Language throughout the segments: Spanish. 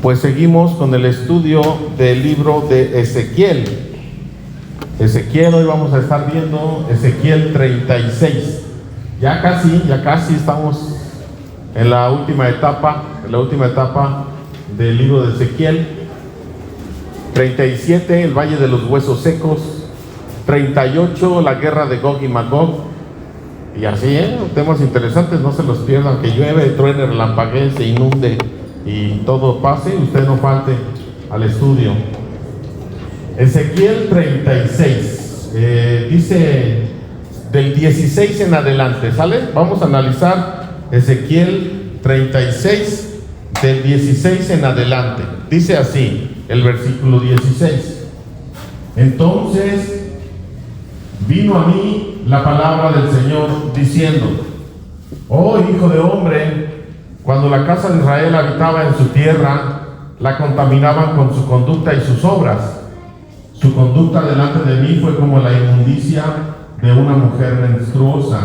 Pues seguimos con el estudio del libro de Ezequiel. Hoy vamos a estar viendo Ezequiel 36. Ya casi estamos en la última etapa del libro de Ezequiel. 37, el valle de los huesos secos. 38, la guerra de Gog y Magog. Y así, temas interesantes, no se los pierdan, que llueve, truene, relampaguee, se inunde y todo pase, usted no falte al estudio. Ezequiel 36, dice del 16 en adelante, ¿sale? Vamos a analizar Ezequiel 36 del 16 en adelante. Dice así, el versículo 16. Entonces vino a mí la palabra del Señor diciendo: oh hijo de hombre, cuando la casa de Israel habitaba en su tierra, la contaminaban con su conducta y sus obras. Su conducta delante de mí fue como la inmundicia de una mujer menstruosa,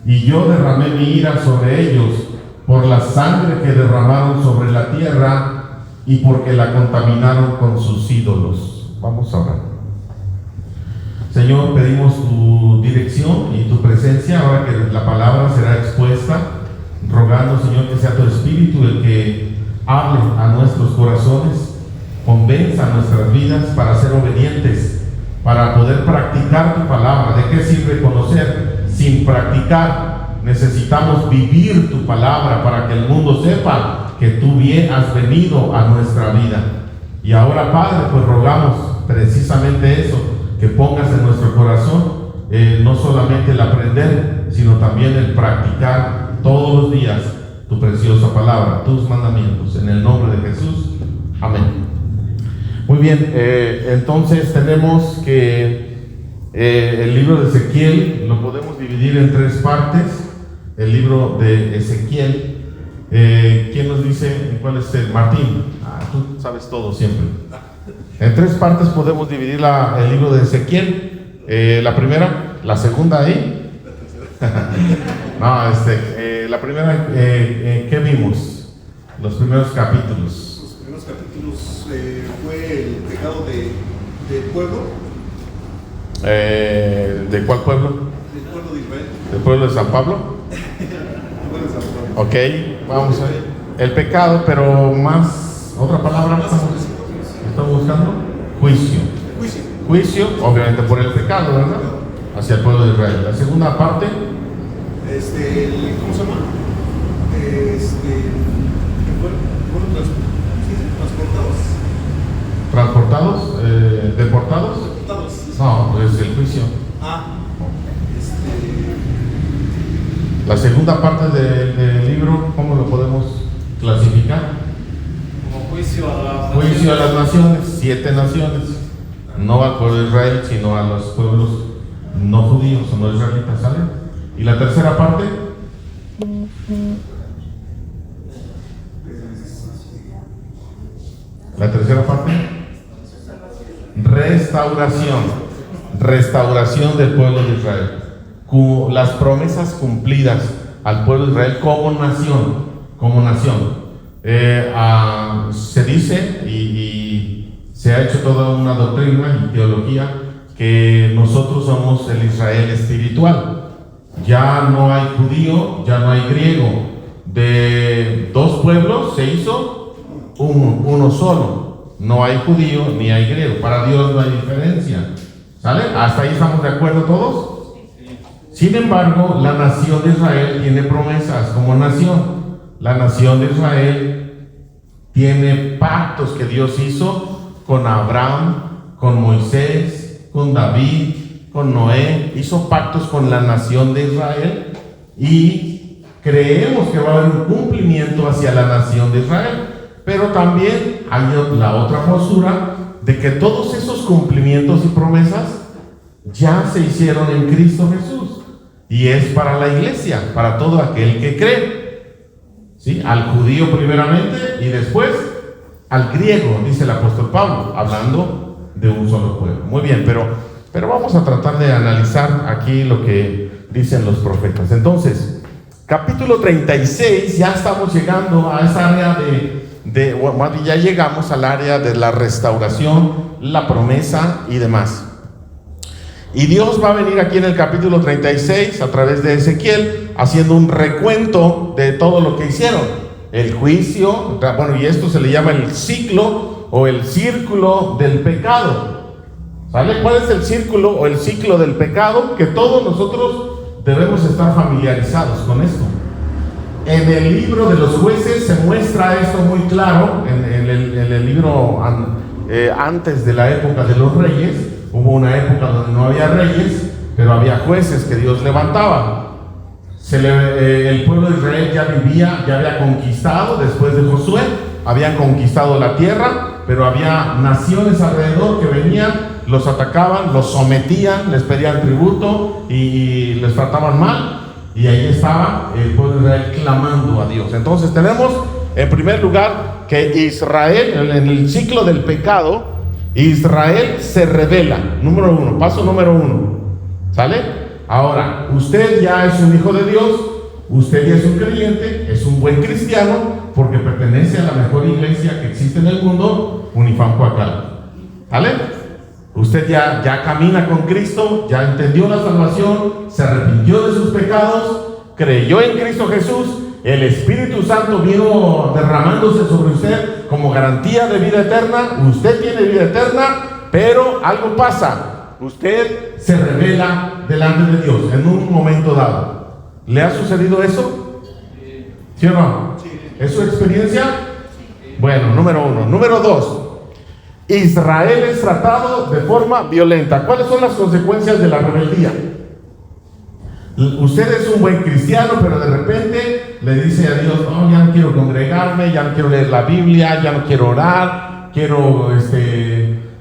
y yo derramé mi ira sobre ellos por la sangre que derramaron sobre la tierra y porque la contaminaron con sus ídolos. Vamos a orar. Señor, pedimos tu dirección y tu presencia ahora que la palabra será expuesta, rogando, Señor, que sea tu Espíritu el que hable a nuestros corazones, convenza nuestras vidas para ser obedientes, para poder practicar tu palabra. ¿De qué sirve conocer sin practicar? Necesitamos vivir tu palabra para que el mundo sepa que tú has venido a nuestra vida. Y ahora, Padre, pues rogamos precisamente eso, que pongas en nuestro corazón no solamente el aprender, sino también el practicar todos los días tu preciosa palabra, tus mandamientos, en el nombre de Jesús. Amén. Muy bien, entonces tenemos que el libro de Ezequiel lo podemos dividir en tres partes. El libro de Ezequiel, ¿quién nos dice cuál es el? Martín, tú sabes todo siempre. En tres partes podemos dividir el libro de Ezequiel. La primera, la segunda y la primera, ¿qué vimos? Los primeros capítulos. Los primeros capítulos fue el pecado del pueblo. ¿De cuál pueblo? Del pueblo de Israel. ¿Del pueblo de San Pablo? Ok, vamos a ver. El pecado, pero más, otra palabra. ¿Estamos buscando? Juicio, obviamente por el pecado, ¿verdad? Hacia el pueblo de Israel. La segunda parte. ¿Cómo se llama? ¿Transportados? ¿Deportados? No, es el juicio. La segunda parte del libro, ¿cómo lo podemos clasificar? Juicio a las naciones, 7 naciones, no al pueblo de Israel, sino a los pueblos no judíos o no israelitas, ¿sale? Y la tercera parte, restauración del pueblo de Israel, las promesas cumplidas al pueblo de Israel como nación. Se dice y se ha hecho toda una doctrina y teología que nosotros somos el Israel espiritual. Ya no hay judío, ya no hay griego. De dos pueblos se hizo uno solo. No hay judío ni hay griego. Para Dios no hay diferencia. ¿Sale? ¿Hasta ahí estamos de acuerdo todos? Sin embargo, la nación de Israel tiene promesas como nación. La nación de Israel tiene pactos que Dios hizo con Abraham, con Moisés, con David, con Noé. Hizo pactos con la nación de Israel y creemos que va a haber un cumplimiento hacia la nación de Israel. Pero también hay la otra postura de que todos esos cumplimientos y promesas ya se hicieron en Cristo Jesús. Y es para la iglesia, para todo aquel que cree. ¿Sí? Al judío primeramente y después al griego, dice el apóstol Pablo, hablando de un solo pueblo. Muy bien, pero vamos a tratar de analizar aquí lo que dicen los profetas. Entonces, capítulo 36, ya estamos llegando a esa área ya llegamos al área de la restauración, la promesa y demás. Y Dios va a venir aquí en el capítulo 36 a través de Ezequiel haciendo un recuento de todo lo que hicieron. El juicio, bueno, y esto se le llama el ciclo o el círculo del pecado. ¿Sale? ¿Cuál es el círculo o el ciclo del pecado? Que todos nosotros debemos estar familiarizados con esto. En el libro de los jueces se muestra esto muy claro. En el libro antes de la época de los reyes, hubo una época donde no había reyes, pero había jueces que Dios levantaba. El pueblo de Israel ya había conquistado después de Josué, habían conquistado la tierra, pero había naciones alrededor que venían, los atacaban, los sometían, les pedían tributo y les trataban mal. Y ahí estaba el pueblo de Israel clamando a Dios. Entonces tenemos en primer lugar que Israel, en el ciclo del pecado, Israel se rebela. Número uno, paso número uno. ¿Sale? Ahora, usted ya es un hijo de Dios, usted ya es un creyente, es un buen cristiano, porque pertenece a la mejor iglesia que existe en el mundo, Unifam Coacalco. ¿Sale? Usted ya camina con Cristo, ya entendió la salvación, se arrepintió de sus pecados, creyó en Cristo Jesús, el Espíritu Santo vino derramándose sobre usted como garantía de vida eterna. Usted tiene vida eterna, pero algo pasa, usted se revela delante de Dios en un momento dado. ¿Le ha sucedido eso? ¿Sí o no? ¿Es su experiencia? Bueno, número uno. Número dos, Israel es tratado de forma violenta. ¿Cuáles son las consecuencias de la rebeldía? Usted es un buen cristiano, pero de repente le dice a Dios: no, ya no quiero congregarme, ya no quiero leer la Biblia, ya no quiero orar,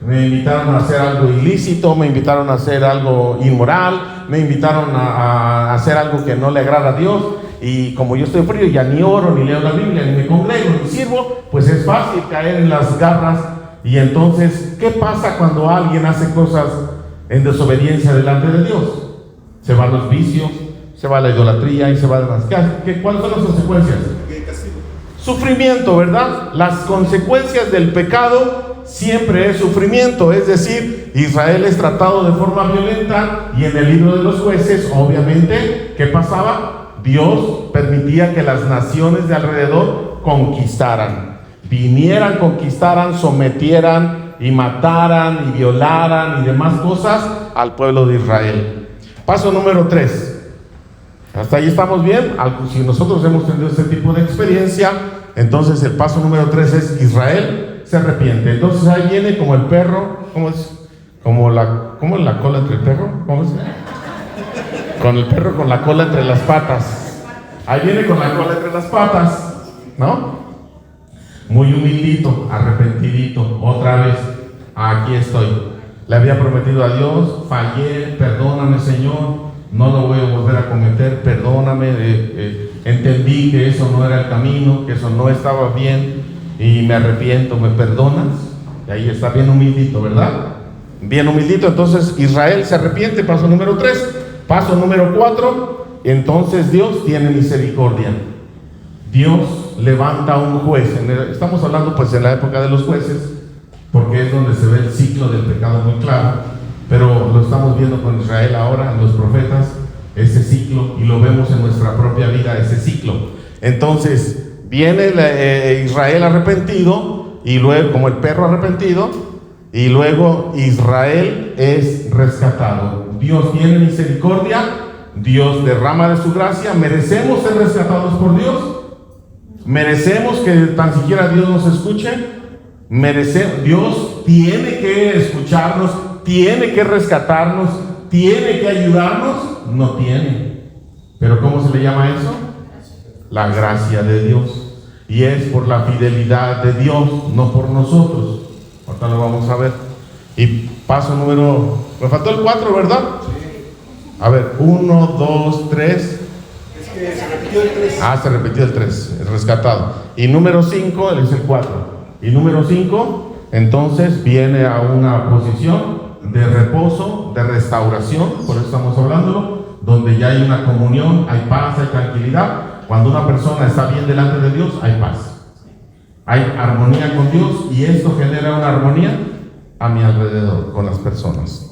me invitaron a hacer algo ilícito, me invitaron a hacer algo inmoral, me invitaron a hacer algo que no le agrada a Dios, y como yo estoy frío, ya ni oro, ni leo la Biblia, ni me congrego, ni sirvo. Pues es fácil caer en las garras. Y entonces, ¿qué pasa cuando alguien hace cosas en desobediencia delante de Dios? Se van los vicios, se va la idolatría y se va demás. ¿Cuáles son las consecuencias? Sufrimiento, ¿verdad? Las consecuencias del pecado siempre es sufrimiento. Es decir, Israel es tratado de forma violenta, y en el libro de los jueces, obviamente, ¿qué pasaba? Dios permitía que las naciones de alrededor conquistaran. Vinieran, conquistaran, sometieran y mataran y violaran y demás cosas al pueblo de Israel. Paso número 3. Hasta ahí estamos bien. Si nosotros hemos tenido este tipo de experiencia, entonces el paso número 3 es: Israel se arrepiente. Entonces ahí viene como el perro. ¿Cómo es? ¿Cómo la cola entre el perro? ¿Cómo es? Con el perro con la cola entre las patas. Ahí viene con la cola entre las patas, ¿no? Muy humildito, arrepentidito, otra vez, aquí estoy. Le había prometido a Dios, fallé, perdóname Señor, no lo voy a volver a cometer, perdóname, entendí que eso no era el camino, que eso no estaba bien, y me arrepiento, ¿me perdonas? Y ahí está bien humildito, ¿verdad? Bien humildito. Entonces Israel se arrepiente, paso número 3. Paso número 4, entonces Dios tiene misericordia. Dios levanta a un juez. Estamos hablando pues en la época de los jueces, porque es donde se ve el ciclo del pecado muy claro, pero lo estamos viendo con Israel ahora, en los profetas, ese ciclo, y lo vemos en nuestra propia vida, ese ciclo. Entonces viene Israel arrepentido, y luego, como el perro arrepentido, y luego Israel es rescatado. Dios tiene misericordia, Dios derrama de su gracia. ¿Merecemos ser rescatados por Dios? ¿Merecemos que tan siquiera Dios nos escuche? Dios tiene que escucharnos, tiene que rescatarnos, tiene que ayudarnos. No tiene. ¿Pero cómo se le llama eso? La gracia de Dios. Y es por la fidelidad de Dios, no por nosotros. Ahorita lo vamos a ver. Y paso número... Me faltó el 4, ¿verdad? Sí. A ver, 1, 2, 3... Se repitió el 3. Se repitió el 3, el rescatado. Y número 5, él es el 4. Y número 5, entonces viene a una posición de reposo, de restauración, por eso estamos hablándolo, donde ya hay una comunión, hay paz, hay tranquilidad. Cuando una persona está bien delante de Dios, hay paz. Hay armonía con Dios y esto genera una armonía a mi alrededor, con las personas.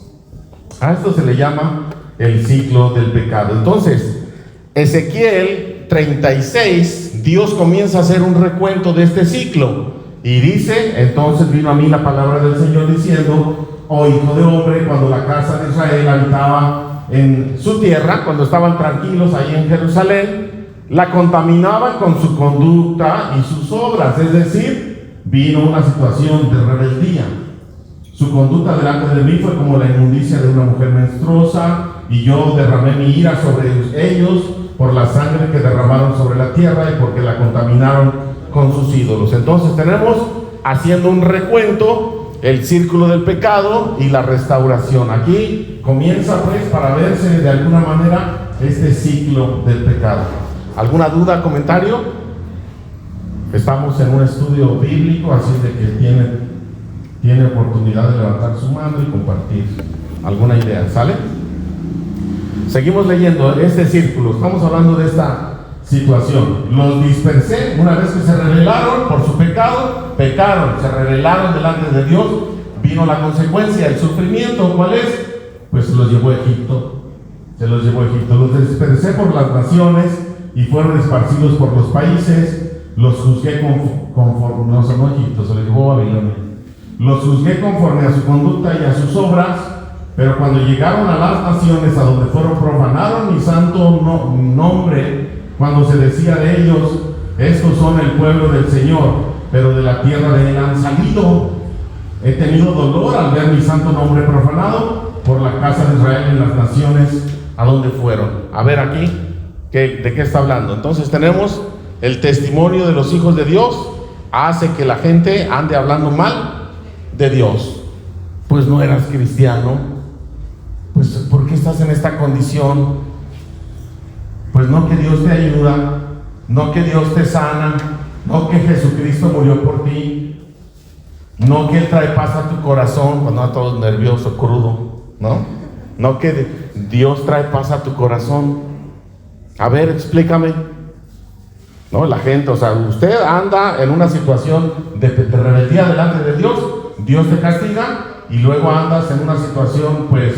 A esto se le llama el ciclo del pecado. Entonces, Ezequiel 36, Dios comienza a hacer un recuento de este ciclo y dice: entonces vino a mí la palabra del Señor diciendo: oh hijo de hombre, cuando la casa de Israel habitaba en su tierra, cuando estaban tranquilos ahí en Jerusalén, la contaminaban con su conducta y sus obras, es decir, vino una situación de rebeldía. Su conducta delante de mí fue como la inmundicia de una mujer menstruosa, y yo derramé mi ira sobre ellos por la sangre que derramaron sobre la tierra y porque la contaminaron con sus ídolos. Entonces tenemos, haciendo un recuento, el círculo del pecado y la restauración. Aquí comienza pues para verse de alguna manera este ciclo del pecado. ¿Alguna duda, comentario? Estamos en un estudio bíblico, así de que tiene oportunidad de levantar su mano y compartir alguna idea, ¿sale? Seguimos leyendo este círculo, estamos hablando de esta situación. Los dispersé una vez que se rebelaron por su pecado, pecaron, se rebelaron delante de Dios, vino la consecuencia, el sufrimiento. ¿Cuál es? Pues se los llevó a Egipto, los dispersé por las naciones y fueron esparcidos por los países. Los juzgué conforme, no son Egipto, se los llevó a Babilonia. Los juzgué conforme a su conducta y a sus obras, pero cuando llegaron a las naciones a donde fueron, profanaron mi santo nombre, cuando se decía de ellos: estos son el pueblo del Señor, pero de la tierra de él han salido. He tenido dolor al ver mi santo nombre profanado por la casa de Israel en las naciones a donde fueron. A ver aquí, ¿de qué está hablando? Entonces tenemos el testimonio de los hijos de Dios, hace que la gente ande hablando mal de Dios. Pues no eras cristiano, pues ¿por qué estás en esta condición? Pues no que Dios te ayuda, no que Dios te sana, no que Jesucristo murió por ti, no que Él trae paz a tu corazón cuando andas todo nervioso, crudo, no que Dios trae paz a tu corazón. A ver, explícame. No, la gente, o sea, usted anda en una situación de rebeldía delante de Dios, Dios te castiga, y luego andas en una situación pues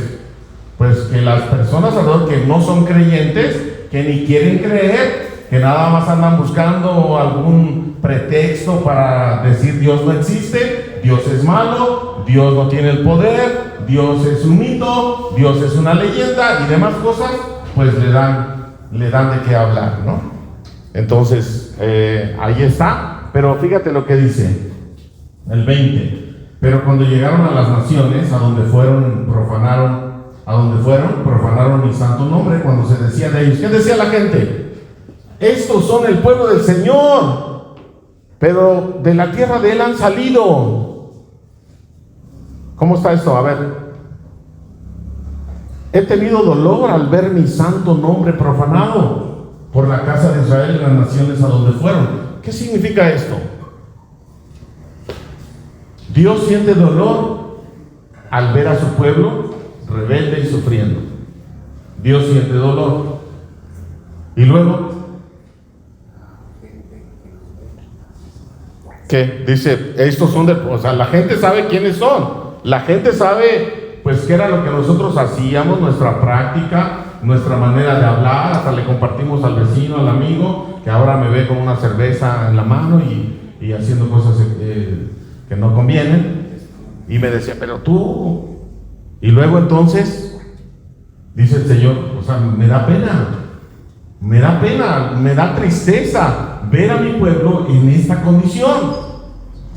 que las personas alrededor que no son creyentes, que ni quieren creer, que nada más andan buscando algún pretexto para decir Dios no existe, Dios es malo, Dios no tiene el poder, Dios es un mito, Dios es una leyenda y demás cosas, pues le dan de qué hablar, ¿no? Entonces, ahí está. Pero fíjate lo que dice el 20. Pero cuando llegaron a las naciones a donde fueron, profanaron mi santo nombre. Cuando se decía de ellos, ¿qué decía la gente? Estos son el pueblo del Señor, pero de la tierra de él han salido. ¿Cómo está esto? A ver. He tenido dolor al ver mi santo nombre profanado por la casa de Israel en las naciones a donde fueron. ¿Qué significa esto? Dios siente dolor al ver a su pueblo rebelde y sufriendo. Dios siente dolor. Y luego, ¿qué? Dice, estos son o sea, la gente sabe quiénes son. La gente sabe, pues, qué era lo que nosotros hacíamos, nuestra práctica, nuestra manera de hablar. Hasta le compartimos al vecino, al amigo, que ahora me ve con una cerveza en la mano y haciendo cosas que no convienen. Y me decía, pero tú. Y luego entonces, dice el Señor, o sea, me da pena, me da tristeza ver a mi pueblo en esta condición.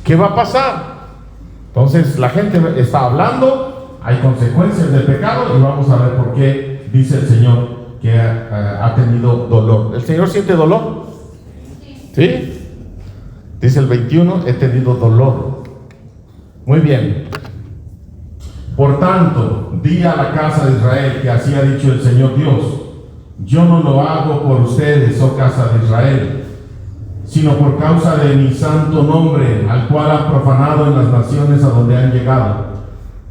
¿Qué va a pasar? Entonces la gente está hablando, hay consecuencias del pecado y vamos a ver por qué dice el Señor que ha tenido dolor. ¿El Señor siente dolor? ¿Sí? Dice el 21, he tenido dolor. Muy bien. Por tanto, di a la casa de Israel que así ha dicho el Señor Dios: yo no lo hago por ustedes, oh casa de Israel, sino por causa de mi santo nombre, al cual han profanado en las naciones a donde han llegado.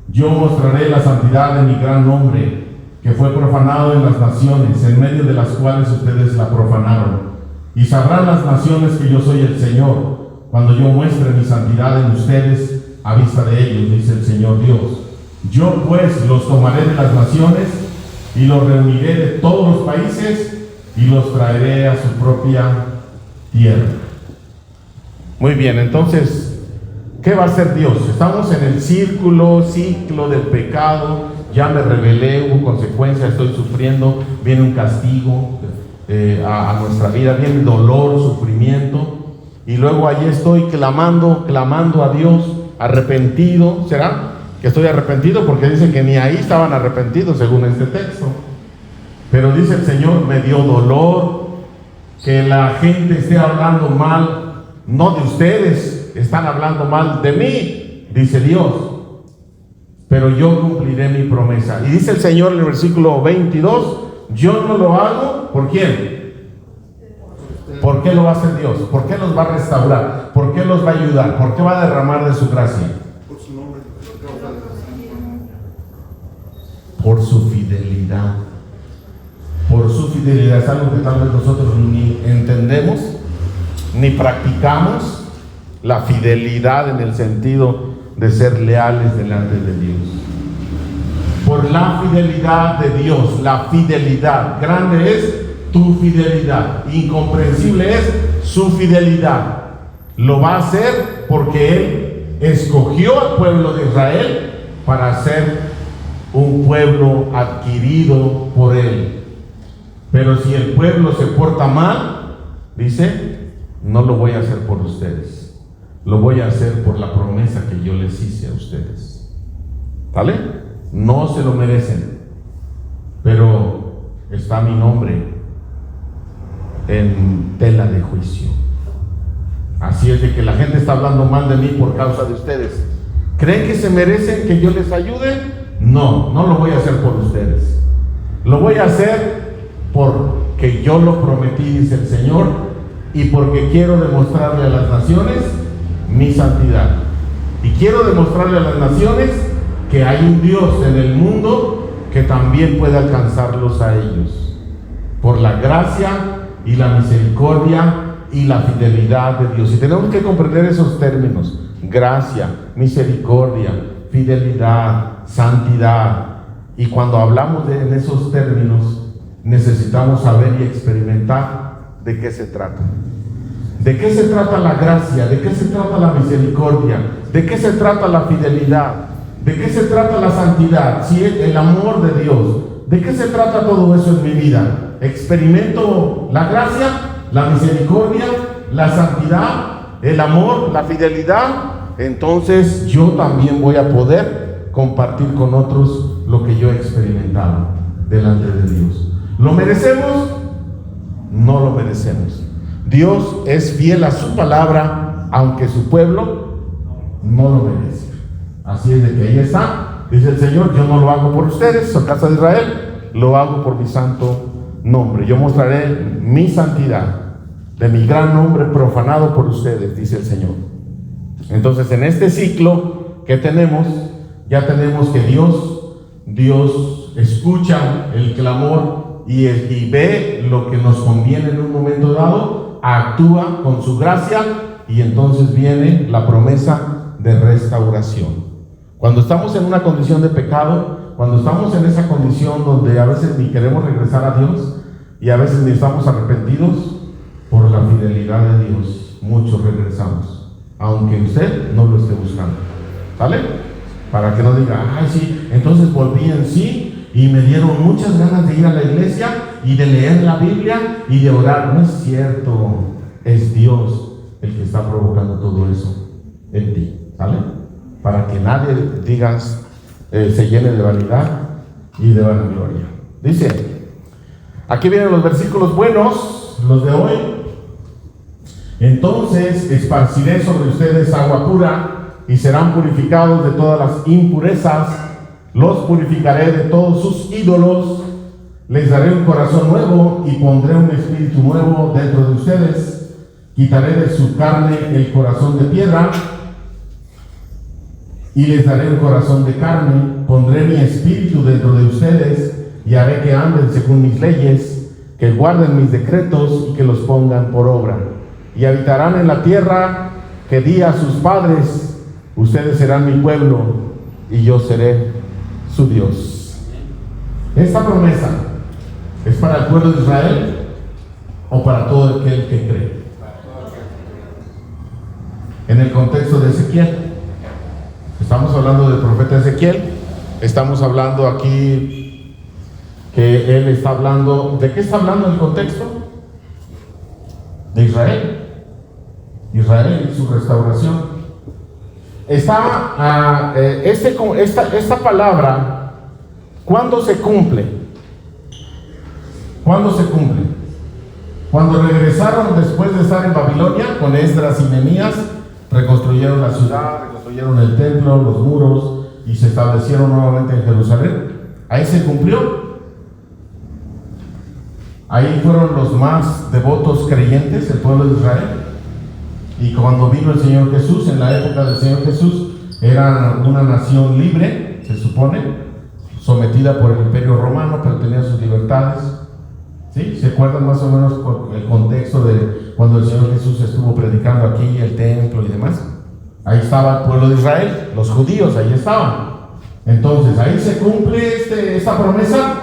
Yo mostraré la santidad de mi gran nombre, que fue profanado en las naciones, en medio de las cuales ustedes la profanaron. Y sabrán las naciones que yo soy el Señor, cuando yo muestre mi santidad en ustedes a vista de ellos, dice el Señor Dios. Yo pues los tomaré de las naciones y los reuniré de todos los países y los traeré a su propia tierra. Muy bien, entonces, ¿qué va a hacer Dios? Estamos en el ciclo del pecado. Ya me rebelé, hubo consecuencias, estoy sufriendo, viene un castigo a nuestra vida, viene dolor, sufrimiento, y luego allí estoy clamando a Dios, arrepentido. ¿Será que estoy arrepentido? Porque dice que ni ahí estaban arrepentidos según este texto. Pero dice el Señor, me dio dolor que la gente esté hablando mal, no de ustedes, están hablando mal de mí, dice Dios. Pero yo cumpliré mi promesa. Y dice el Señor en el versículo 22, yo no lo hago, ¿por quién? ¿Por qué lo va a hacer Dios? ¿Por qué los va a restaurar? ¿Por qué los va a ayudar? ¿Por qué va a derramar de su gracia? Por su nombre. Por su fidelidad. Por su fidelidad. Es algo que tal vez nosotros ni entendemos, ni practicamos. La fidelidad en el sentido de ser leales delante de Dios. Por la fidelidad de Dios, la fidelidad. Grande es tu fidelidad, incomprensible es su fidelidad. Lo va a hacer porque Él escogió al pueblo de Israel para ser un pueblo adquirido por Él. Pero si el pueblo se porta mal, dice, no lo voy a hacer por ustedes, lo voy a hacer por la promesa que yo les hice a ustedes. ¿Vale? No se lo merecen, pero está mi nombre en tela de juicio. Así es de que la gente está hablando mal de mí por causa de ustedes. ¿Creen que se merecen que yo les ayude? No, no lo voy a hacer por ustedes. Lo voy a hacer porque yo lo prometí, dice el Señor, y porque quiero demostrarle a las naciones mi santidad. Y quiero demostrarle a las naciones que hay un Dios en el mundo que también puede alcanzarlos a ellos. Por la gracia y la misericordia y la fidelidad de Dios. Y tenemos que comprender esos términos: gracia, misericordia, fidelidad, santidad. Y cuando hablamos en esos términos, necesitamos saber y experimentar de qué se trata. ¿De qué se trata la gracia? ¿De qué se trata la misericordia? ¿De qué se trata la fidelidad? ¿De qué se trata la santidad? Si es el amor de Dios. ¿De qué se trata todo eso en mi vida? Experimento la gracia, la misericordia, la santidad, el amor, la fidelidad. Entonces yo también voy a poder compartir con otros lo que yo he experimentado delante de Dios. ¿Lo merecemos? No lo merecemos. Dios es fiel a su palabra, aunque su pueblo no lo merece. Así es de que ahí está. Dice el Señor, yo no lo hago por ustedes, o casa de Israel, lo hago por mi santo nombre. Yo mostraré mi santidad de mi gran nombre profanado por ustedes, dice el Señor. Entonces, en este ciclo que tenemos, ya tenemos que Dios escucha el clamor y ve lo que nos conviene en un momento dado, actúa con su gracia, y entonces viene la promesa de restauración. Cuando estamos en una condición de pecado, cuando estamos en esa condición donde a veces ni queremos regresar a Dios y a veces ni estamos arrepentidos, por la fidelidad de Dios muchos regresamos, aunque usted no lo esté buscando. ¿Sale? Para que no diga, ay sí, entonces volví en sí y me dieron muchas ganas de ir a la iglesia y de leer la Biblia y de orar. No es cierto, es Dios el que está provocando todo eso en ti. ¿Sale? Para que nadie digas, se llene de vanidad y de vanagloria. Dice, aquí vienen los versículos buenos, los de hoy. Entonces esparciré sobre ustedes agua pura y serán purificados de todas las impurezas. Los purificaré de todos sus ídolos. Les daré un corazón nuevo y pondré un espíritu nuevo dentro de ustedes. Quitaré de su carne el corazón de piedra y les daré un corazón de carne. Pondré mi espíritu dentro de ustedes y haré que anden según mis leyes, que guarden mis decretos y que los pongan por obra. Y habitarán en la tierra que di a sus padres: ustedes serán mi pueblo y yo seré su Dios. Esta promesa es para el pueblo de Israel o para todo aquel que cree. En el contexto de Ezequiel, estamos hablando del profeta Ezequiel, estamos hablando aquí que él está hablando, ¿de qué está hablando en el contexto? De Israel. Israel y su restauración. Esta palabra, ¿cuándo se cumple? ¿Cuándo se cumple? Cuando regresaron después de estar en Babilonia con Esdras y Nehemías, reconstruyeron la ciudad, reconstruyeron el templo, los muros y se establecieron nuevamente en Jerusalén. Ahí se cumplió. Ahí fueron los más devotos creyentes, el pueblo de Israel. Y cuando vino el Señor Jesús, en la época del Señor Jesús, era una nación libre, se supone, sometida por el Imperio Romano, pero tenía sus libertades. ¿Sí? ¿Se acuerdan más o menos el contexto de cuando el Señor Jesús estuvo predicando aquí, el templo y demás? Ahí estaba el pueblo de Israel, los judíos, ahí estaban. Entonces, ahí se cumple esta promesa.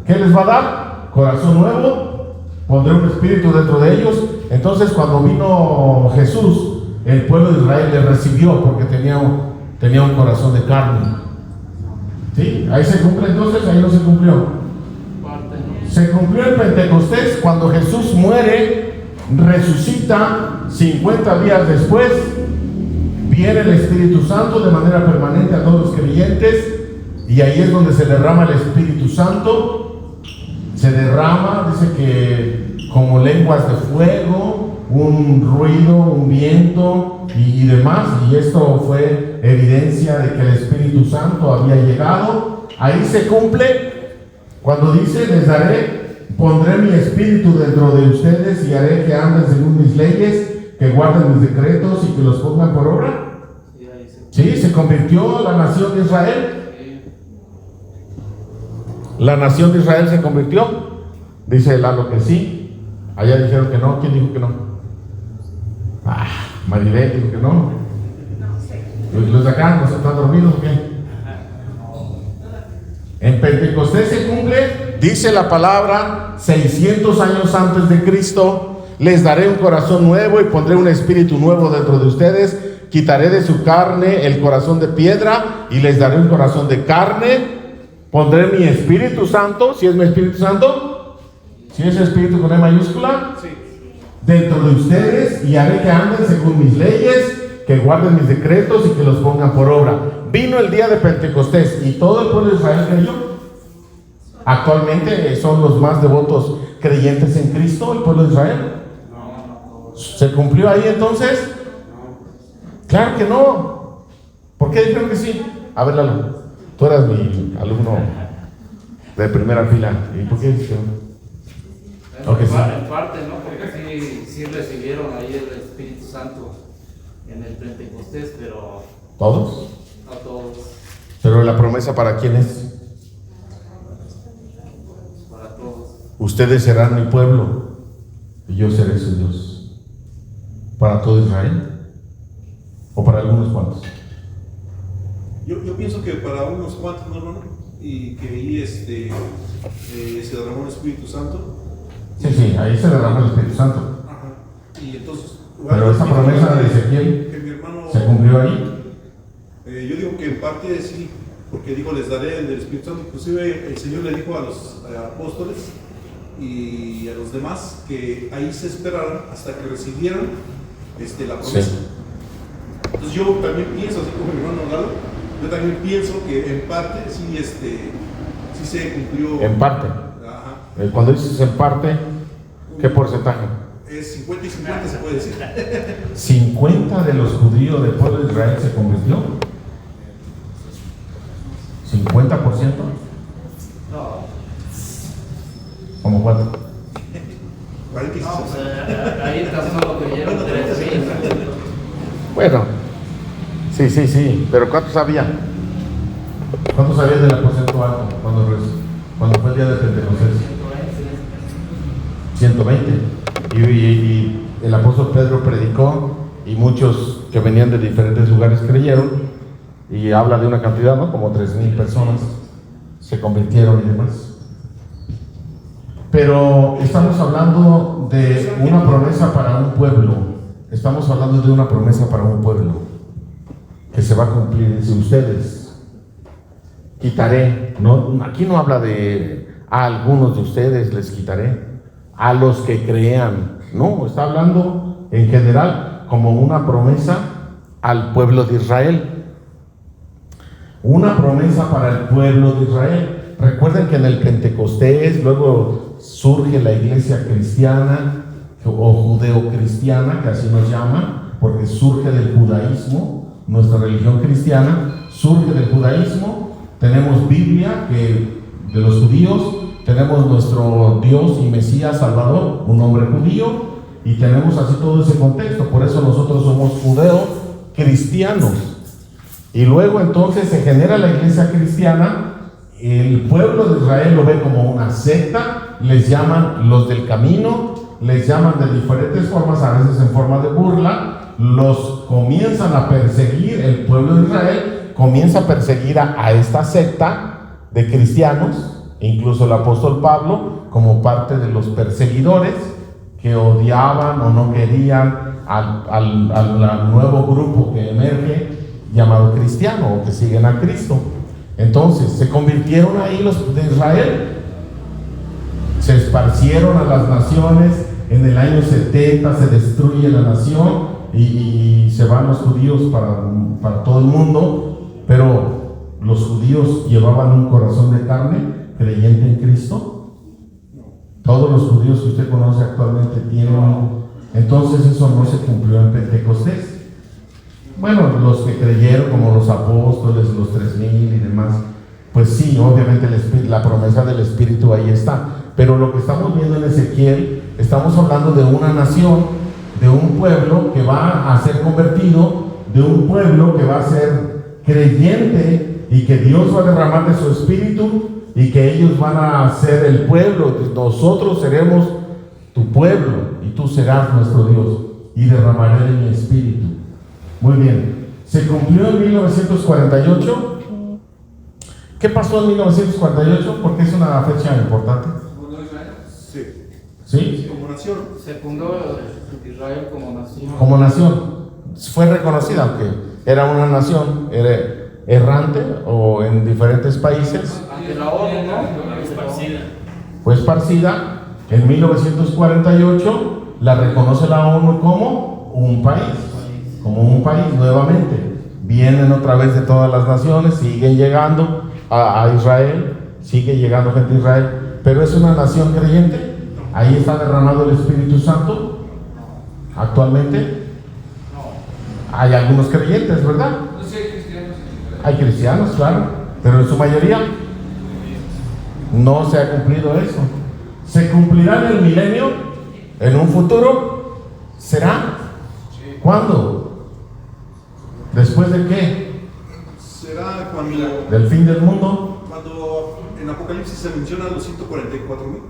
¿Qué les va a dar? Corazón nuevo, pondré un espíritu dentro de ellos. Entonces, cuando vino Jesús, el pueblo de Israel le recibió porque tenía un corazón de carne. ¿Sí? Ahí se cumple entonces, ahí no se cumplió. Se cumplió el Pentecostés cuando Jesús muere, resucita. 50 días después viene el Espíritu Santo de manera permanente a todos los creyentes, y ahí es donde se derrama el Espíritu Santo. Se derrama, dice que como lenguas de fuego, un ruido, un viento y demás, y esto fue evidencia de que el Espíritu Santo había llegado. Ahí se cumple cuando dice: les daré, pondré mi espíritu dentro de ustedes y haré que anden según mis leyes, que guarden mis decretos y que los pongan por obra. Sí, se convirtió la nación de Israel. La nación de Israel se convirtió. Dice Lalo que sí. Allá dijeron que no. ¿Quién dijo que no? Maribel dijo que no. Los de acá no están dormidos, ¿o qué? En Pentecostés se cumple, dice la palabra, 600 años antes de Cristo: les daré un corazón nuevo y pondré un espíritu nuevo dentro de ustedes, quitaré de su carne el corazón de piedra y les daré un corazón de carne, pondré mi Espíritu Santo. ¿Si es mi Espíritu Santo? ¿Si es Espíritu con E mayúscula? Sí. Dentro de ustedes, y haré que anden según mis leyes, que guarden mis decretos y que los pongan por obra. Vino el día de Pentecostés y todo el pueblo de Israel creyó. Actualmente son los más devotos creyentes en Cristo, el pueblo de Israel. ¿Se cumplió ahí entonces? Claro que no. ¿Por qué dijeron que sí? A ver, Lalo, tú eras mi alumno de primera fila. ¿Y por qué dijeron? Okay, sí. En parte, ¿no? Porque sí recibieron ahí el Espíritu Santo en el Pentecostés, pero... ¿Todos? No todos. Pero la promesa, ¿para quién es? Para todos. Ustedes serán mi pueblo y yo seré su Dios. ¿Para todo Israel? ¿O para algunos cuantos? Yo pienso que para unos cuantos, ¿no, hermano? Y que ahí se derramó el Espíritu Santo. Sí, ahí se derramó el Espíritu Santo. Ajá. Y entonces... Pero esa promesa de Ezequiel, que mi hermano, ¿se cumplió ahí? Yo digo que en parte sí, porque digo, les daré el Espíritu Santo. Inclusive el Señor le dijo a los apóstoles y a los demás que ahí se esperaran hasta que recibieran la promesa. Sí. Entonces yo también pienso, así como mi hermano Lalo, yo también pienso que en parte sí, sí se cumplió. En parte. Ajá. Cuando dices en parte, ¿qué porcentaje? Es 50 y 50, se puede decir. 50 de los judíos del pueblo de Israel se convirtió. 50%. No. ¿Cómo cuánto? 46. No, ahí tan solo creyeron 3,000. Bueno, sí, pero ¿cuántos había? ¿Cuántos había de la porcentual cuando fue el día de Pentecostés? 120. Y el apóstol Pedro predicó y muchos que venían de diferentes lugares creyeron, y habla de una cantidad, ¿no? Como 3,000 personas se convirtieron y demás. Pero estamos hablando de una promesa para un pueblo. Estamos hablando de una promesa para un pueblo que se va a cumplir. Dice: ustedes quitaré. No, aquí no habla de a algunos de ustedes les quitaré, a los que crean. No, está hablando en general como una promesa al pueblo de Israel. Una promesa para el pueblo de Israel. Recuerden que en el Pentecostés luego surge la iglesia cristiana o judeo-cristiana, que así nos llama, porque surge del judaísmo. Nuestra religión cristiana surge del judaísmo. Tenemos Biblia, que de los judíos, tenemos nuestro Dios y Mesías Salvador, un hombre judío, y tenemos así todo ese contexto. Por eso nosotros somos judeo-cristianos. Y luego entonces se genera la iglesia cristiana. El pueblo de Israel lo ve como una secta, les llaman los del camino, les llaman de diferentes formas, a veces en forma de burla, los comienzan a perseguir. El pueblo de Israel comienza a perseguir a esta secta de cristianos, incluso el apóstol Pablo, como parte de los perseguidores que odiaban o no querían al nuevo grupo que emerge, llamado cristiano, o que siguen a Cristo. Entonces se convirtieron ahí los de Israel, se esparcieron a las naciones. En el año 70 se destruye la nación y se van los judíos para todo el mundo. Pero los judíos llevaban un corazón de carne creyente en Cristo. Todos los judíos que usted conoce actualmente tienen. Entonces eso no se cumplió en Pentecostés. Bueno, los que creyeron, como los apóstoles, los 3,000 y demás, pues sí, obviamente la promesa del Espíritu ahí está. Pero lo que estamos viendo en Ezequiel, estamos hablando de una nación, de un pueblo que va a ser convertido, de un pueblo que va a ser creyente y que Dios va a derramar de su Espíritu y que ellos van a ser el pueblo. Nosotros seremos tu pueblo y tú serás nuestro Dios, y derramaré de mi Espíritu. Muy bien, se cumplió en 1948. ¿Qué pasó en 1948? Porque es una fecha importante. Sí. ¿Sí? Como nación. Se fundó Israel como nación. Como nación. Fue reconocida, aunque era una nación errante o en diferentes países. Ante la ONU, ¿no? Esparcida. Fue esparcida. En 1948 la reconoce la ONU como un país. Como un país nuevamente. Vienen otra vez de todas las naciones, siguen llegando a Israel, sigue llegando gente a Israel, pero es una nación creyente. Ahí está derramado el Espíritu Santo actualmente. Hay algunos creyentes, ¿verdad? Hay cristianos, claro, pero en su mayoría no se ha cumplido eso. ¿Se cumplirá en el milenio? ¿En un futuro? ¿Será? ¿Cuándo? ¿Después de qué? Será cuando ¿Del fin del mundo? Cuando en Apocalipsis se mencionan los 144,000.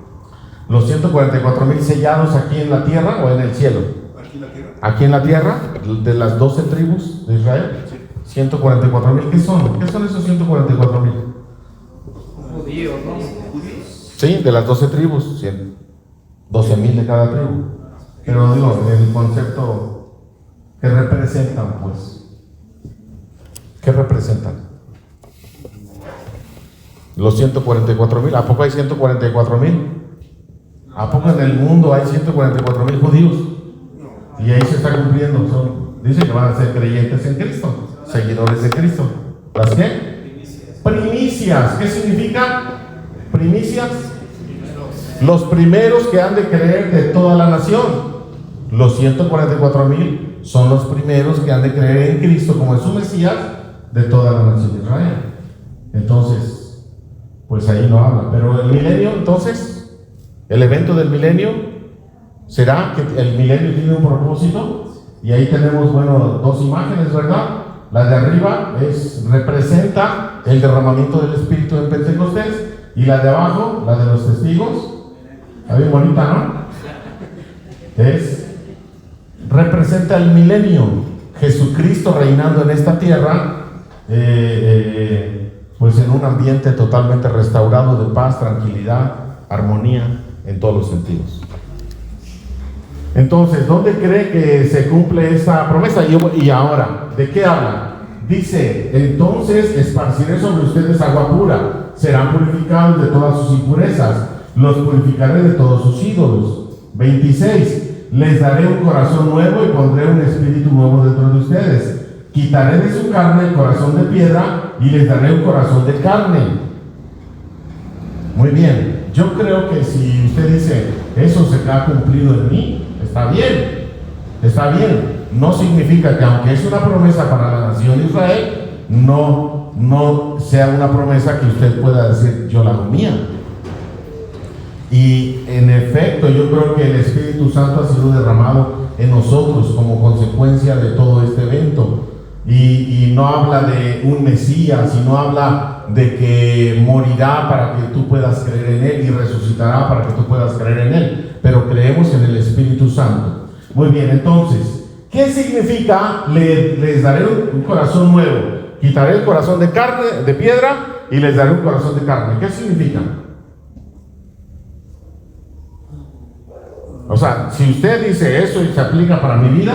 Los 144,000 sellados aquí en la tierra o en el cielo. Aquí en la tierra. Aquí en la tierra, de las 12 tribus de Israel. Sí. 144,000. ¿Qué son? ¿Qué son esos 144,000? Judíos, ¿no? Judíos. Sí, de las 12 tribus. 12,000 de cada tribu. Pero digo, el concepto que representan, pues. ¿Qué representan? Los 144,000. ¿A poco hay 144,000? ¿A poco en el mundo hay 144,000 judíos? Y ahí se está cumpliendo. Dice que van a ser creyentes en Cristo, seguidores de Cristo. ¿Las qué? Primicias. ¿Qué significa? Primicias. Los primeros que han de creer de toda la nación. Los 144,000 son los primeros que han de creer en Cristo como en su Mesías de toda la nación de Israel. Entonces, pues ahí no habla. Pero el milenio, entonces, el evento del milenio, ¿será que el milenio tiene un propósito? Y ahí tenemos, bueno, dos imágenes, ¿verdad? La de arriba representa el derramamiento del Espíritu en Pentecostés, y la de abajo, la de los testigos, está bien bonita, ¿no? Es representa el milenio, Jesucristo reinando en esta tierra, pues en un ambiente totalmente restaurado de paz, tranquilidad, armonía en todos los sentidos. Entonces, ¿dónde cree que se cumple esa promesa? Y ahora, ¿de qué habla? Dice, entonces esparciré sobre ustedes agua pura, serán purificados de todas sus impurezas, los purificaré de todos sus ídolos. 26, les daré un corazón nuevo y pondré un espíritu nuevo dentro de ustedes. Quitaré de su carne el corazón de piedra y les daré un corazón de carne. Muy bien, yo creo que si usted dice, eso se ha cumplido en mí, está bien, está bien. No significa que aunque es una promesa para la nación de Israel, no sea una promesa que usted pueda decir, yo la hago mía. Y en efecto, yo creo que el Espíritu Santo ha sido derramado en nosotros como consecuencia de todo este evento. Y no habla de un Mesías, sino habla de que morirá para que tú puedas creer en Él y resucitará para que tú puedas creer en Él. Pero creemos en el Espíritu Santo. Muy bien, entonces, ¿qué significa les daré un corazón nuevo? Quitaré el corazón de carne, de piedra, y les daré un corazón de carne. ¿Qué significa? O sea, si usted dice eso y se aplica para mi vida,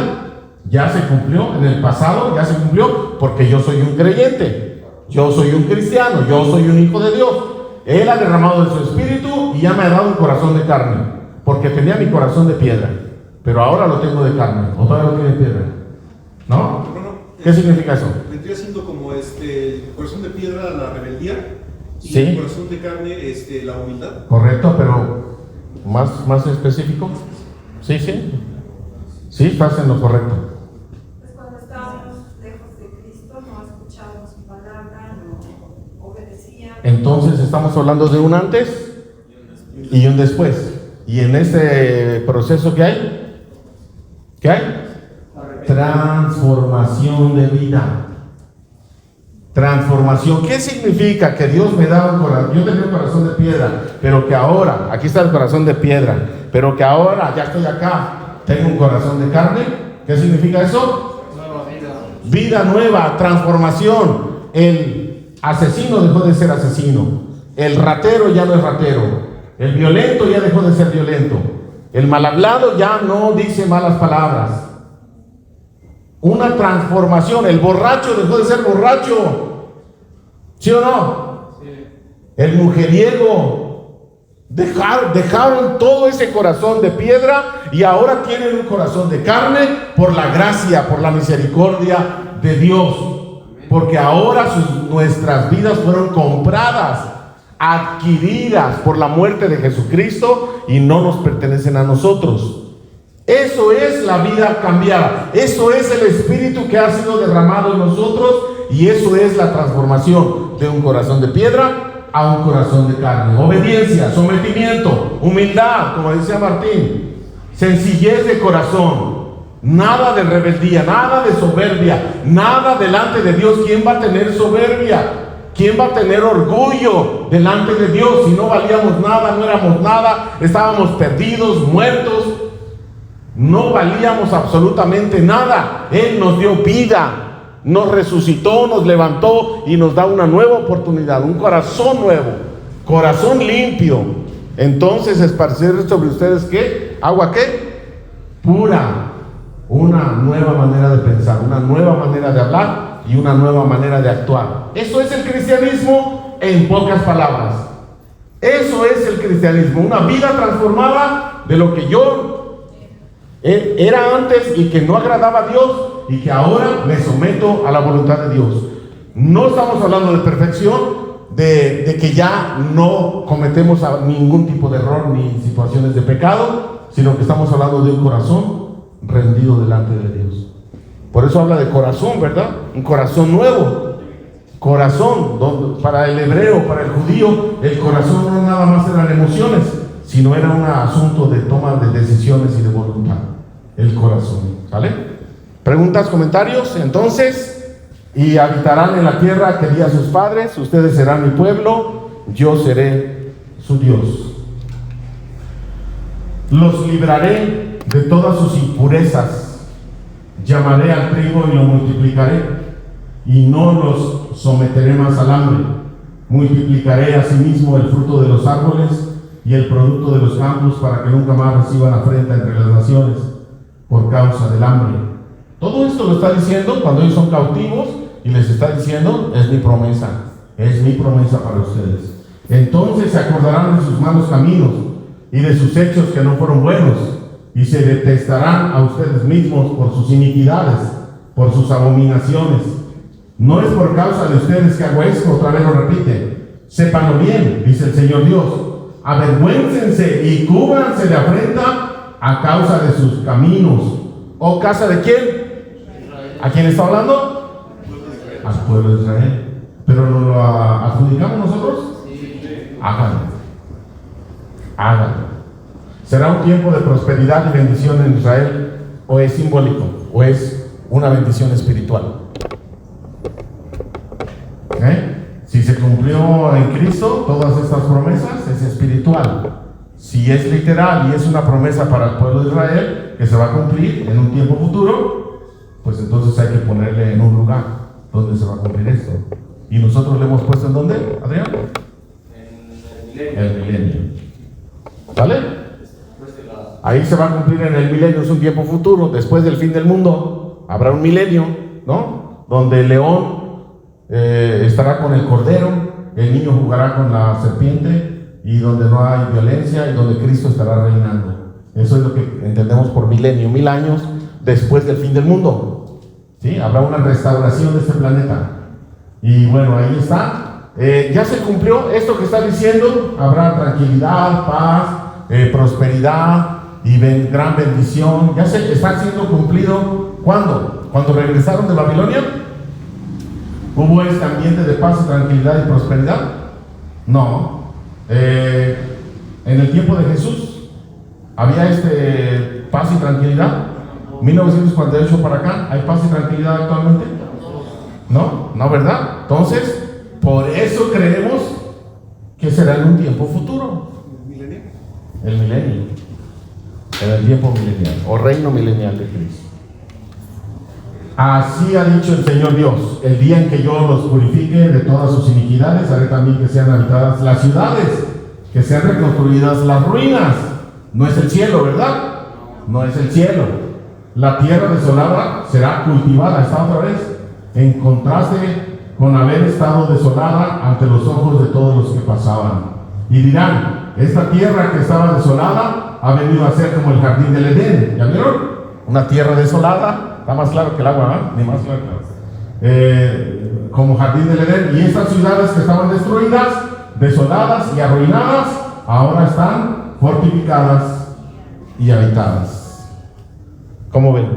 ya se cumplió, en el pasado ya se cumplió, porque yo soy un creyente, yo soy un cristiano, yo soy un hijo de Dios. Él ha derramado de su espíritu y ya me ha dado un corazón de carne, porque tenía mi corazón de piedra, pero ahora lo tengo de carne. ¿O todavía lo tiene de piedra? ¿No? ¿Qué significa eso? Vendría siendo como el corazón de piedra, la rebeldía, y sí, el corazón de carne, la humildad. Correcto, pero más específico. Sí, estás en lo correcto. Pues cuando estábamos lejos de Cristo, no escuchábamos su palabra, no obedecíamos. Entonces estamos hablando de un antes y un después. Y en este proceso, ¿qué hay? ¿Qué hay? Transformación de vida. Transformación. ¿Qué significa? Que Dios me da un corazón. Yo tenía un corazón de piedra, pero que ahora, aquí está el corazón de piedra, pero que ahora ya estoy acá, tengo un corazón de carne. ¿Qué significa eso? Nueva vida. Vida nueva, transformación. El asesino dejó de ser asesino. El ratero ya no es ratero. El violento ya dejó de ser violento. El mal hablado ya no dice malas palabras. Una transformación. El borracho dejó de ser borracho. ¿Sí o no? Sí. El mujeriego dejaron todo ese corazón de piedra y ahora tienen un corazón de carne por la gracia, por la misericordia de Dios. Porque ahora nuestras vidas fueron compradas, adquiridas por la muerte de Jesucristo y no nos pertenecen a nosotros. Eso es la vida cambiada. Eso es el Espíritu que ha sido derramado en nosotros y eso es la transformación de un corazón de piedra a un corazón de carne. Obediencia, sometimiento, humildad, como decía Martín, sencillez de corazón, nada de rebeldía, nada de soberbia, nada delante de Dios. ¿Quién va a tener soberbia? ¿Quién va a tener orgullo delante de Dios si no valíamos nada, no éramos nada, estábamos perdidos, muertos? No valíamos absolutamente nada. Él nos dio vida, nos resucitó, nos levantó y nos da una nueva oportunidad, un corazón nuevo, corazón limpio. Entonces esparcir sobre ustedes ¿qué? ¿Agua qué? Pura. Una nueva manera de pensar, una nueva manera de hablar y una nueva manera de actuar. Eso es el cristianismo en pocas palabras. Eso es el cristianismo, una vida transformada de lo que yo era antes y que no agradaba a Dios y que ahora me someto a la voluntad de Dios. No estamos hablando de perfección, de que ya no cometemos ningún tipo de error ni situaciones de pecado, sino que estamos hablando de un corazón rendido delante de Dios. Por eso habla de corazón, ¿verdad? Un corazón nuevo. Corazón, para el hebreo, para el judío, el corazón no nada más eran emociones, sino era un asunto de toma de decisiones y de voluntad. El corazón, ¿sale? ¿Preguntas, comentarios? Entonces, y habitarán en la tierra que di a sus padres, ustedes serán mi pueblo, yo seré su Dios. Los libraré de todas sus impurezas. llamaré al trigo y lo multiplicaré, y no los someteré más al hambre. Multiplicaré asimismo el fruto de los árboles y el producto de los campos, para que nunca más reciban afrenta entre las naciones por causa del hambre. Todo esto lo está diciendo cuando ellos son cautivos, y les está diciendo: es mi promesa para ustedes. Entonces se acordarán de sus malos caminos y de sus hechos que no fueron buenos, y se detestarán a ustedes mismos por sus iniquidades, por sus abominaciones. No es por causa de ustedes que hago esto. Otra vez lo repite: sépanlo bien, dice el Señor Dios. Avergüéncense y cúbranse de afrenta a causa de sus caminos. ¿O casa de quién? ¿A quién está hablando? Al pueblo de Israel. ¿Pero nos lo adjudicamos nosotros? Háganlo. ¿Será un tiempo de prosperidad y bendición en Israel? ¿O es simbólico? ¿O es una bendición espiritual? Si se cumplió en Cristo todas estas promesas, es espiritual. Si es literal y es una promesa para el pueblo de Israel que se va a cumplir en un tiempo futuro, pues entonces hay que ponerle en un lugar donde se va a cumplir esto. ¿Y nosotros le hemos puesto en dónde, Adrián? En el milenio. ¿Vale? Ahí se va a cumplir en el milenio, es un tiempo futuro. Después del fin del mundo habrá un milenio, ¿no? Donde el león estará con el cordero, el niño jugará con la serpiente, y donde no hay violencia, y donde Cristo estará reinando. Eso es lo que entendemos por milenio, 1000 años después del fin del mundo. ¿Sí? Habrá una restauración de este planeta. Y bueno, ahí está. Ya se cumplió esto que está diciendo. Habrá tranquilidad, paz, prosperidad y gran bendición. Ya se está siendo cumplido. ¿Cuándo? Cuando regresaron de Babilonia. ¿Hubo este ambiente de paz, tranquilidad y prosperidad? No. En el tiempo de Jesús había paz y tranquilidad. 1948 para acá, ¿hay paz y tranquilidad actualmente? No, ¿verdad? Entonces, por eso creemos que será en un tiempo futuro. El milenio. En el tiempo milenial, o reino milenial de Cristo. Así ha dicho el Señor Dios: el día en que yo los purifique de todas sus iniquidades, haré también que sean habitadas las ciudades, que sean reconstruidas las ruinas. No es el cielo, ¿verdad? No es el cielo. La tierra desolada será cultivada. Está otra vez en contraste con haber estado desolada ante los ojos de todos los que pasaban. Y dirán: esta tierra que estaba desolada ha venido a ser como el jardín del Edén. ¿Ya vieron? Una tierra desolada. Está más claro que el agua, ¿no? Ni más claro. Como jardín del Edén. Y estas ciudades que estaban destruidas, desoladas y arruinadas, ahora están fortificadas y habitadas. ¿Cómo ven?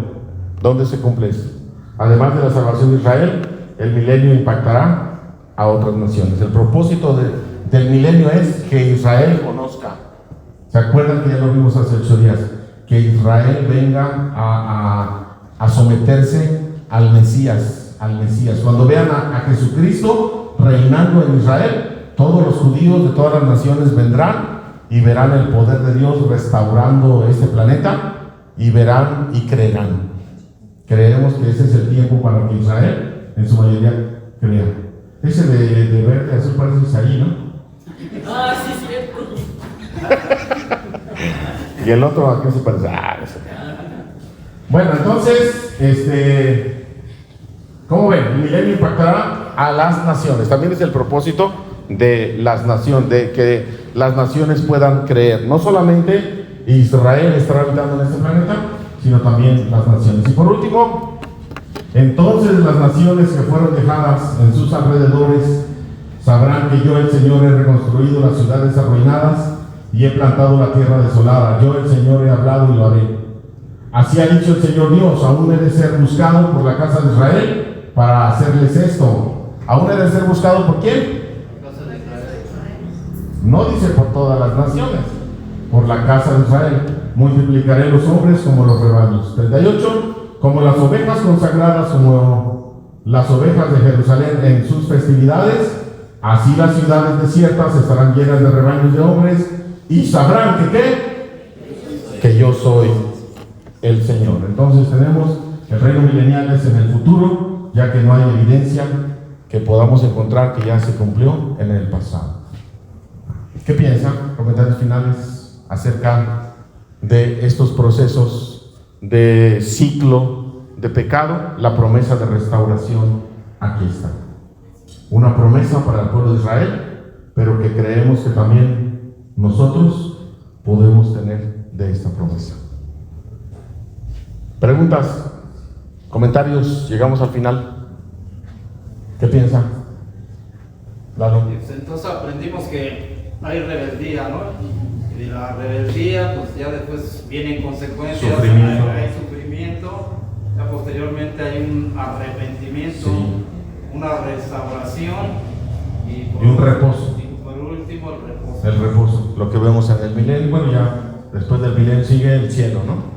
¿Dónde se cumple eso? Además de la salvación de Israel, el milenio impactará a otras naciones. El propósito del milenio es que Israel conozca. ¿Se acuerdan que ya lo vimos hace 8 días? Que Israel venga a someterse al Mesías. Cuando vean a Jesucristo reinando en Israel, todos los judíos de todas las naciones vendrán y verán el poder de Dios restaurando este planeta, y verán y creerán. Creemos que ese es el tiempo para que Israel, en su mayoría, crea. Ese de verde azul parece Isaí, ¿no? Ah, sí, cierto. Y el otro, ¿a qué se parece? Bueno, entonces, ¿cómo ven? El milenio impactará a las naciones. También es el propósito de las naciones, de que las naciones puedan creer. No solamente Israel estará habitando en este planeta, sino también las naciones. Y por último, entonces las naciones que fueron dejadas en sus alrededores sabrán que yo, el Señor, he reconstruido las ciudades arruinadas y he plantado la tierra desolada. Yo, el Señor, he hablado y lo haré. Así ha dicho el Señor Dios: aún he de ser buscado por la casa de Israel para hacerles esto. ¿Aún he de ser buscado por quién? No dice por todas las naciones, por la casa de Israel. Multiplicaré los hombres como los rebaños. 38. Como las ovejas consagradas, como las ovejas de Jerusalén en sus festividades, así las ciudades desiertas estarán llenas de rebaños de hombres, y sabrán que yo soy el Señor. Entonces tenemos El reino milenial es en el futuro, ya que no hay evidencia que podamos encontrar que ya se cumplió en el pasado. ¿Qué piensan? Comentarios finales acerca de estos procesos de ciclo de pecado. La promesa de restauración aquí está. Una promesa para el pueblo de Israel, pero que creemos que también nosotros podemos tener de esta promesa. Preguntas, comentarios, llegamos al final. ¿Qué piensan? Claro. Entonces aprendimos que hay rebeldía, ¿no? Y de la rebeldía, pues ya después vienen consecuencias, Sufrimiento. hay sufrimiento, ya posteriormente hay un arrepentimiento, Sí. una restauración Y un reposo. Y por último el reposo. El reposo, lo que vemos en el milenio. Bueno, ya después del milenio sigue el cielo, ¿no?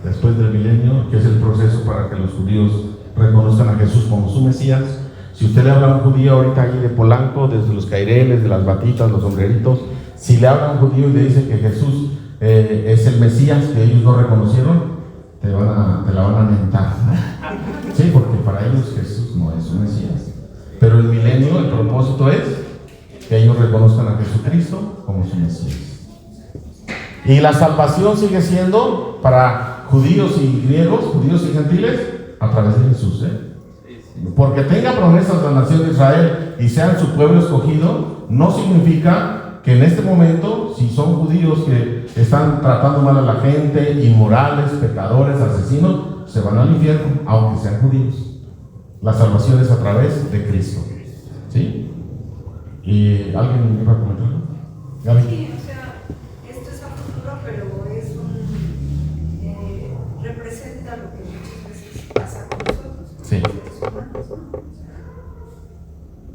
Después del milenio, que es el proceso para que los judíos reconozcan a Jesús como su Mesías. Si usted le habla a un judío ahorita allí de Polanco, desde los caireles, de las batitas, los sombreritos, si le habla a un judío y le dice que Jesús es el Mesías que ellos no reconocieron, te la van a mentar, ¿no? Sí, porque para ellos Jesús no es su Mesías. Pero el milenio, el propósito es que ellos reconozcan a Jesucristo como su Mesías. Y la salvación sigue siendo para judíos y griegos, judíos y gentiles, a través de Jesús, Porque tenga promesas la nación de Israel y sean su pueblo escogido, no significa que en este momento, si son judíos que están tratando mal a la gente, inmorales, pecadores, asesinos, se van al infierno, aunque sean judíos. La salvación es a través de Cristo. ¿Sí? ¿Y alguien iba a comentar? Gaby. Sí, o sea, esto es a futuro, pero es representa lo que muchas veces pasa con nosotros, con Sí. los seres humanos, ¿no?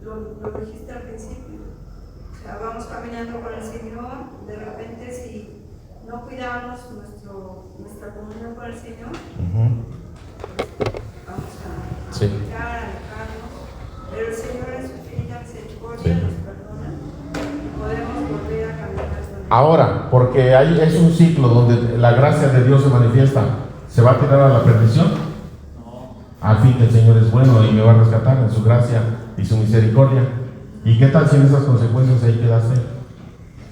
Lo dijiste al principio. O sea, vamos caminando con el Señor, de repente si no cuidamos nuestra comunión con el Señor, vamos a Sí. pecar, a alejarnos, pero el Señor en su infinita misericordia Sí. nos perdona y podemos volver a caminar con Él. Ahora, porque ahí es un ciclo donde la gracia de Dios se manifiesta, ¿se va a tirar a la perdición? No. Al fin que el Señor es bueno y me va a rescatar en su gracia y su misericordia. ¿Y qué tal si en esas consecuencias ahí quedaste?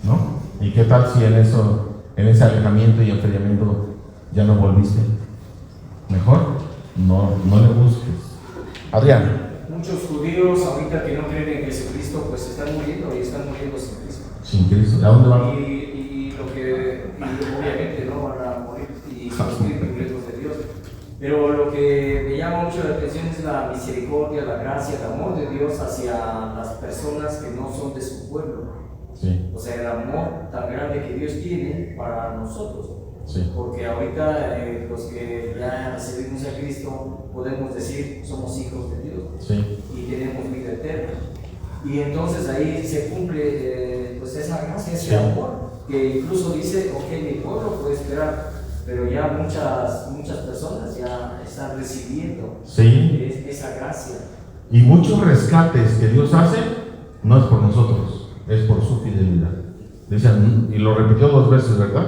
¿No? ¿Y qué tal si en ese alejamiento y enfriamiento ya no volviste? Mejor no le busques. Adrián. Muchos judíos ahorita que no creen en Jesucristo, pues están muriendo y están muriendo sin Cristo. Sin Cristo, ¿a dónde van? Y obviamente no van a morir y son lejos de Dios. Pero lo que me llama mucho la atención es la misericordia, la gracia, el amor de Dios hacia las personas que no son de su pueblo. Sí. O sea, el amor tan grande que Dios tiene para nosotros. Sí. Porque ahorita los que ya recibimos a Cristo podemos decir somos hijos de Dios. Sí. Y tenemos vida eterna. Y entonces ahí se cumple pues esa gracia, ese Sí. amor, que incluso dice, ok, mi pueblo puede esperar, pero ya muchas personas ya están recibiendo Sí. esa gracia. Y muchos rescates que Dios hace no es por nosotros, es por su fidelidad. Dicen, y lo repitió 2 veces, ¿verdad?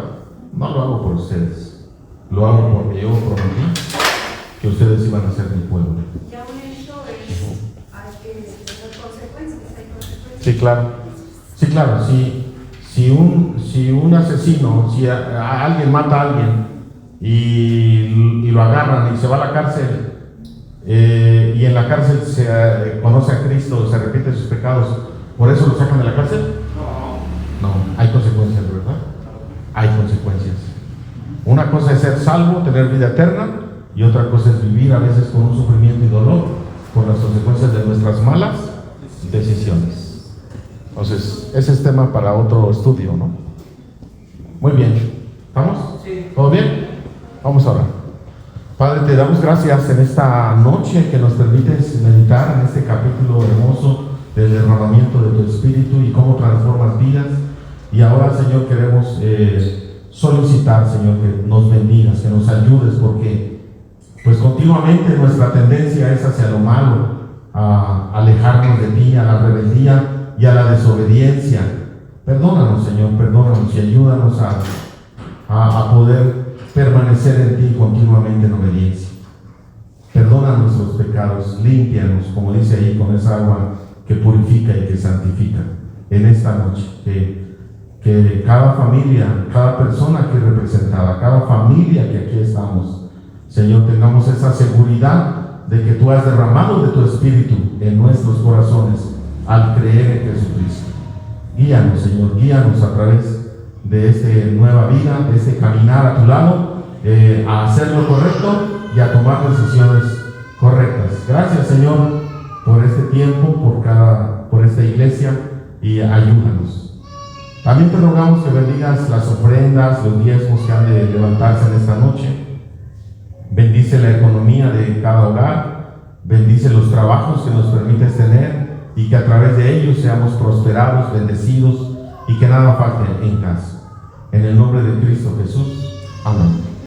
No lo hago por ustedes, lo hago porque yo prometí que ustedes iban a ser mi pueblo. Y aún eso hay que tener consecuencias, hay consecuencias. Sí, claro. Sí, claro. Si un asesino, si alguien mata a alguien y lo agarran y se va a la cárcel, y en la cárcel se conoce a Cristo, se arrepiente de sus pecados, ¿por eso lo sacan de la cárcel? No, hay consecuencias, ¿verdad? Hay consecuencias. Una cosa es ser salvo, tener vida eterna, y otra cosa es vivir a veces con un sufrimiento y dolor por las consecuencias de nuestras malas decisiones. Entonces, ese es tema para otro estudio, ¿no? Muy bien. ¿Estamos? Sí. ¿Todo bien? Vamos a orar. Padre, te damos gracias en esta noche que nos permites meditar en este capítulo hermoso del derramamiento de tu Espíritu y cómo transformas vidas. Y ahora, Señor, queremos solicitar, Señor, que nos bendigas, que nos ayudes, porque pues continuamente nuestra tendencia es hacia lo malo, a alejarnos de ti, a la rebeldía y a la desobediencia. Perdónanos, Señor, perdónanos y ayúdanos a poder permanecer en ti continuamente en obediencia. perdona nuestros pecados, límpianos, como dice ahí, con esa agua que purifica y que santifica. En esta noche, que cada familia, cada persona aquí representada, cada familia que aquí estamos, Señor, tengamos esa seguridad de que tú has derramado de tu Espíritu en nuestros corazones al creer en Jesucristo. Guíanos, Señor, guíanos a través de esta nueva vida, de este caminar a tu lado, a hacer lo correcto y a tomar decisiones correctas. Gracias, Señor, por este tiempo, por esta iglesia, y ayúdanos. También te rogamos que bendigas las ofrendas, los diezmos que han de levantarse en esta noche. Bendice la economía de cada hogar, bendice los trabajos que nos permites tener, y que a través de ellos seamos prosperados, bendecidos, y que nada falte en casa. En el nombre de Cristo Jesús. Amén.